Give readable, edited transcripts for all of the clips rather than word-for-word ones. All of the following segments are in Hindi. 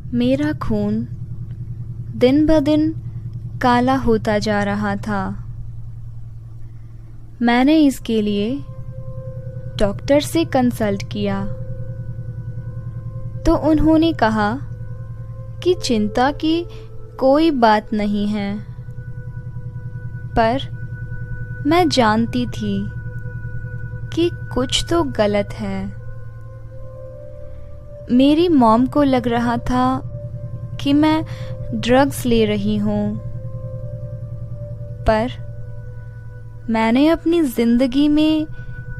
मेरा खून दिन ब दिन काला होता जा रहा था। मैंने इसके लिए डॉक्टर से कंसल्ट किया तो उन्होंने कहा कि चिंता की कोई बात नहीं है, पर मैं जानती थी कि कुछ तो गलत है। मेरी मॉम को लग रहा था कि मैं ड्रग्स ले रही हूँ, पर मैंने अपनी ज़िंदगी में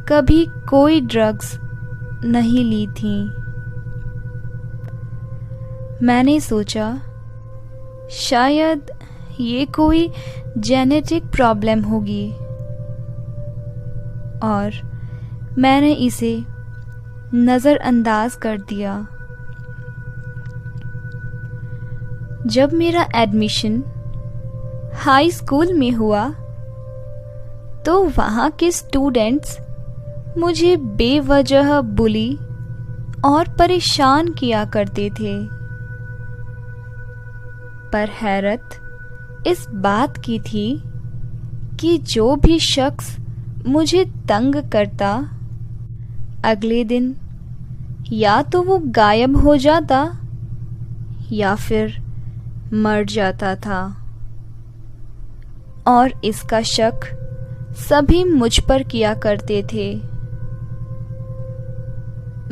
कभी कोई ड्रग्स नहीं ली थी। मैंने सोचा शायद ये कोई जेनेटिक प्रॉब्लम होगी और मैंने इसे नज़रअंदाज कर दिया। जब मेरा एडमिशन हाई स्कूल में हुआ तो वहाँ के स्टूडेंट्स मुझे बेवजह बुली और परेशान किया करते थे, पर हैरत इस बात की थी कि जो भी शख्स मुझे तंग करता अगले दिन या तो वो गायब हो जाता या फिर मर जाता था, और इसका शक सभी मुझ पर किया करते थे।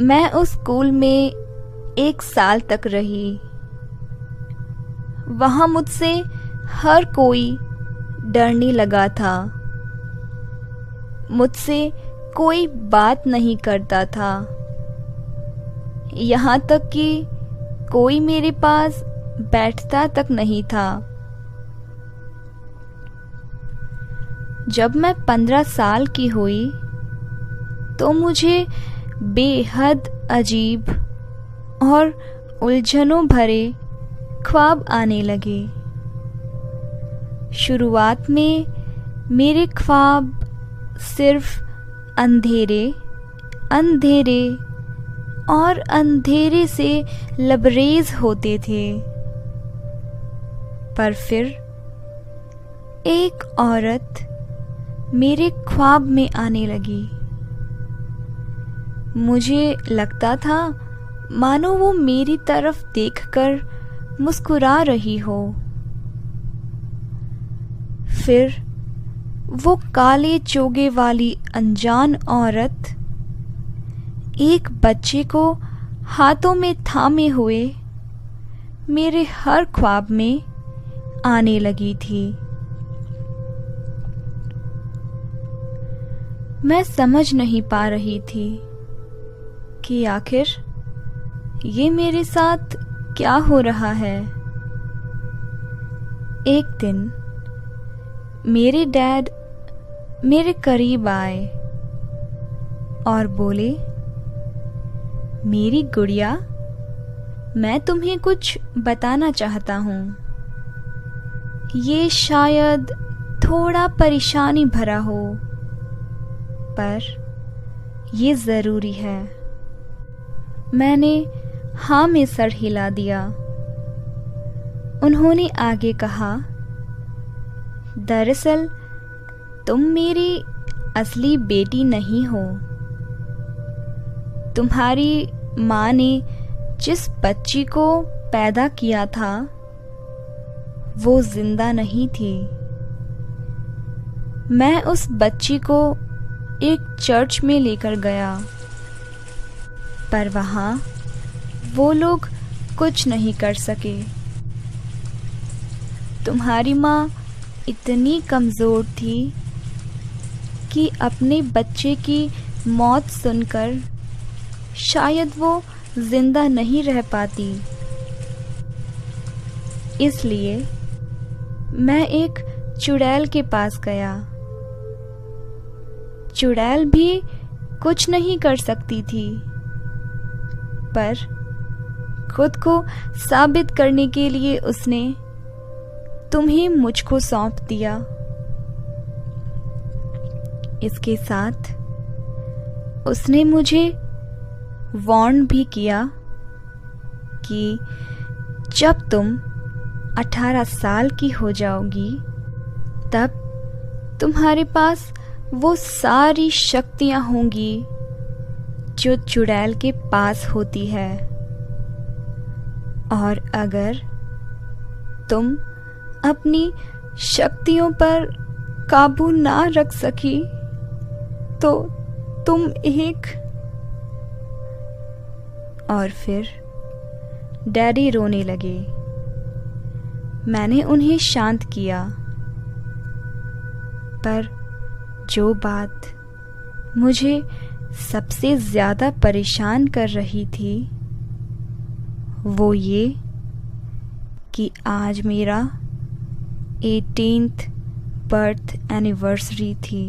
मैं उस स्कूल में 1 साल तक रही। वहाँ मुझसे हर कोई डरने लगा था। मुझसे कोई बात नहीं करता था, यहाँ तक कि कोई मेरे पास बैठता तक नहीं था। जब मैं 15 साल की हुई तो मुझे बेहद अजीब और उलझनों भरे ख्वाब आने लगे। शुरुआत में मेरे ख्वाब सिर्फ अंधेरे अंधेरे और अंधेरे से लबरेज होते थे, पर फिर एक औरत मेरे ख्वाब में आने लगी। मुझे लगता था मानो वो मेरी तरफ देखकर मुस्कुरा रही हो। फिर वो काले चोगे वाली अनजान औरत एक बच्चे को हाथों में थामे हुए मेरे हर ख्वाब में आने लगी थी। मैं समझ नहीं पा रही थी कि आखिर ये मेरे साथ क्या हो रहा है। एक दिन मेरे डैड मेरे करीब आए और बोले, मेरी गुड़िया, मैं तुम्हें कुछ बताना चाहता हूँ। ये शायद थोड़ा परेशानी भरा हो, पर ये ज़रूरी है। मैंने हाँ में सर हिला दिया। उन्होंने आगे कहा, दरअसल तुम मेरी असली बेटी नहीं हो। तुम्हारी माँ ने जिस बच्ची को पैदा किया था वो जिंदा नहीं थी। मैं उस बच्ची को एक चर्च में लेकर गया, पर वहाँ वो लोग कुछ नहीं कर सके। तुम्हारी माँ इतनी कमज़ोर थी कि अपने बच्चे की मौत सुनकर शायद वो जिंदा नहीं रह पाती। इसलिए मैं एक चुड़ैल के पास गया। चुड़ैल भी कुछ नहीं कर सकती थी, पर खुद को साबित करने के लिए उसने तुम्हें मुझको सौंप दिया। इसके साथ उसने मुझे वार्न भी किया कि जब तुम 18 साल की हो जाओगी तब तुम्हारे पास वो सारी शक्तियां होंगी जो चुड़ैल के पास होती है। और अगर तुम अपनी शक्तियों पर काबू ना रख सकी तो तुम एक। और फिर डैडी रोने लगे। मैंने उन्हें शांत किया, पर जो बात मुझे सबसे ज़्यादा परेशान कर रही थी वो ये कि आज मेरा 18th बर्थ एनिवर्सरी थी।